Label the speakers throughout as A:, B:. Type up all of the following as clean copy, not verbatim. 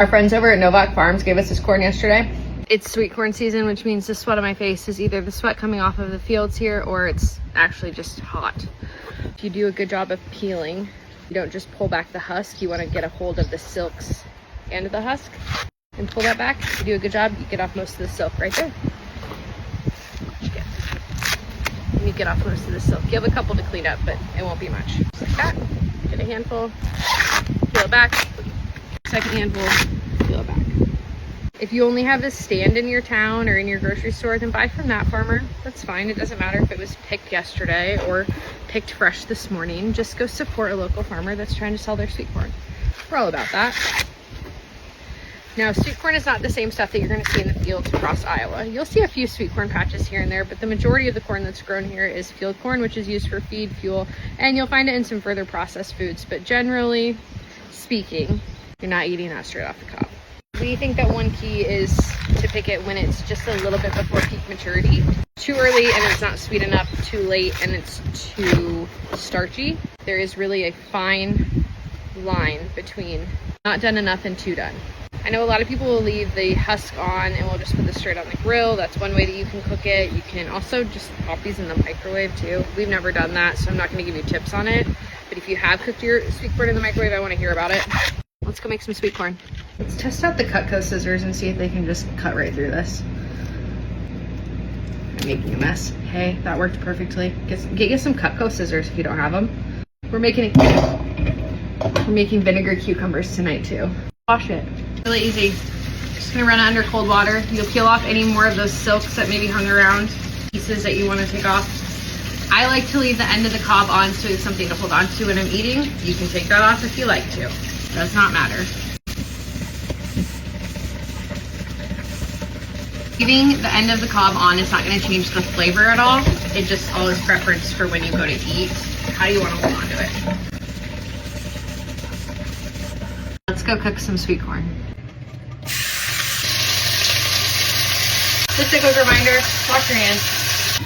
A: Our friends over at Novak Farms gave us this corn yesterday. It's sweet corn season, which means the sweat on my face is either the sweat coming off of the fields here or it's actually just hot. If you do a good job of peeling, you don't just pull back the husk, you want to get a hold of the silks and the husk and pull that back. If you do a good job, you get off most of the silk right there. And you get off most of the silk. You have a couple to clean up, but it won't be much. Just like that. Get a handful, peel it back. Second handful, peel it back. If you only have this stand in your town or in your grocery store, then buy from that farmer. That's fine. It doesn't matter if it was picked yesterday or picked fresh this morning. Just go support a local farmer that's trying to sell their sweet corn. We're all about that. Now, sweet corn is not the same stuff that you're going to see in the fields across Iowa. You'll see a few sweet corn patches here and there, but the majority of the corn that's grown here is field corn, which is used for feed, fuel, and you'll find it in some further processed foods. But generally speaking, you're not eating that straight off the cob. We think that one key is to pick it when it's just a little bit before peak maturity. Too early and it's not sweet enough, too late and it's too starchy. There is really a fine line between not done enough and too done. I know a lot of people will leave the husk on and we'll just put this straight on the grill. That's one way that you can cook it. You can also just pop these in the microwave too. We've never done that, so I'm not going to give you tips on it. But if you have cooked your sweet corn in the microwave, I want to hear about it. Let's go make some sweet corn. Let's test out the Cutco scissors and see if they can just cut right through this. I'm making a mess. Hey, that worked perfectly. Get you some Cutco scissors if you don't have them. We're making vinegar cucumbers tonight too. Wash it. Really easy. Just gonna run it under cold water. You'll peel off any more of those silks that maybe hung around, pieces that you want to take off. I like to leave the end of the cob on so it's something to hold on to when I'm eating. You can take that off if you like to. Does not matter. Leaving the end of the cob on is not going to change the flavor at all. It just all is preference for when you go to eat. How do you want to hold on to it? Let's go cook some sweet corn. Just a quick reminder, wash your hands.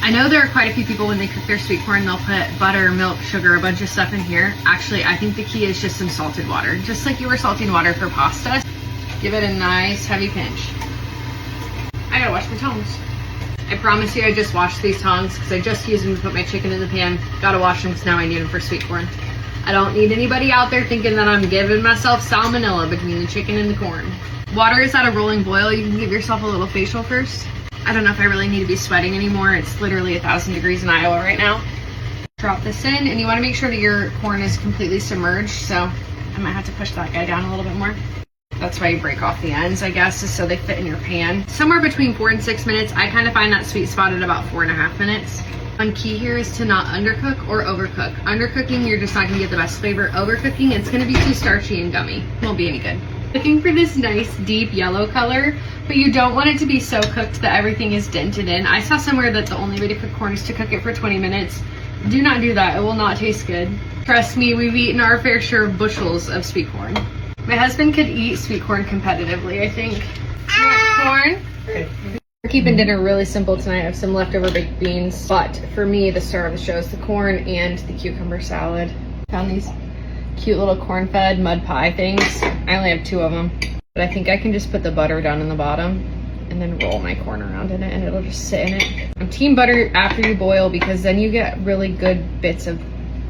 A: I know there are quite a few people when they cook their sweet corn, they'll put butter, milk, sugar, a bunch of stuff in here. Actually, I think the key is just some salted water. Just like you were salting water for pasta, give it a nice heavy pinch. I gotta wash my tongs. I promise you I just washed these tongs because I just used them to put my chicken in the pan. Gotta wash them because now I need them for sweet corn. I don't need anybody out there thinking that I'm giving myself salmonella between the chicken and the corn. Water is at a rolling boil. You can give yourself a little facial first. I don't know if I really need to be sweating anymore. It's literally 1,000 degrees in Iowa right now. Drop this in and you want to make sure that your corn is completely submerged. So I might have to push that guy down a little bit more. That's why you break off the ends, I guess, is so they fit in your pan. Somewhere between 4 and 6 minutes. I kind of find that sweet spot at about 4.5 minutes. One key here is to not undercook or overcook. Undercooking, you're just not going to get the best flavor. Overcooking, it's going to be too starchy and gummy. Won't be any good. Looking for this nice deep yellow color, but you don't want it to be so cooked that everything is dented in. I saw somewhere that the only way to cook corn is to cook it for 20 minutes. Do not do that. It will not taste good. Trust me, we've eaten our fair share of bushels of sweet corn. My husband could eat sweet corn competitively, I think. You want corn? We're keeping dinner really simple tonight. I have some leftover baked beans, but for me, the star of the show is the corn and the cucumber salad. Found these cute little corn-fed mud pie things. I only have 2 of them, but I think I can just put the butter down in the bottom and then roll my corn around in it and it'll just sit in it. I'm team butter after you boil because then you get really good bits of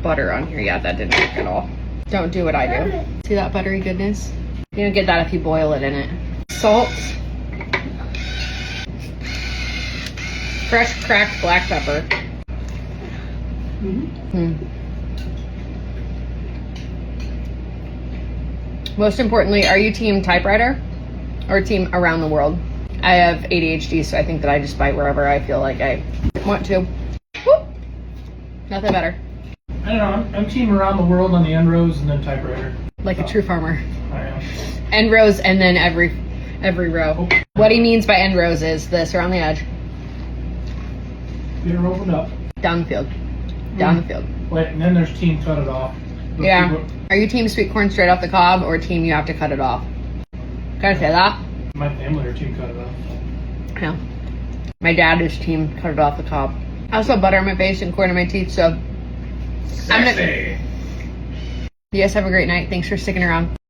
A: butter on here. Yeah, that didn't work at all. Don't do what I do. See that buttery goodness? You don't get that if you boil it in it. Salt. Fresh cracked black pepper. Most importantly, are you team typewriter or team around the world? I have ADHD, so I think that I just bite wherever I feel like I want to. Whoop. Nothing better.
B: I don't know. I'm team around the world on the end rows and then typewriter.
A: Like a true farmer.
B: I am.
A: End rows and then every row.
B: Oh.
A: What he means by end rows is this around the edge.
B: Get her opened up.
A: Down the field. Down the field.
B: Wait, and then there's team cut it off.
A: Yeah. Are you team sweet corn straight off the cob or team you have to cut it off? Gotta say that.
B: My family are team cut it off.
A: Yeah. My dad is team cut it off the cob. I also have butter on my face and corn in my teeth, so
B: Sexy.
A: You guys have a great night. Thanks for sticking around.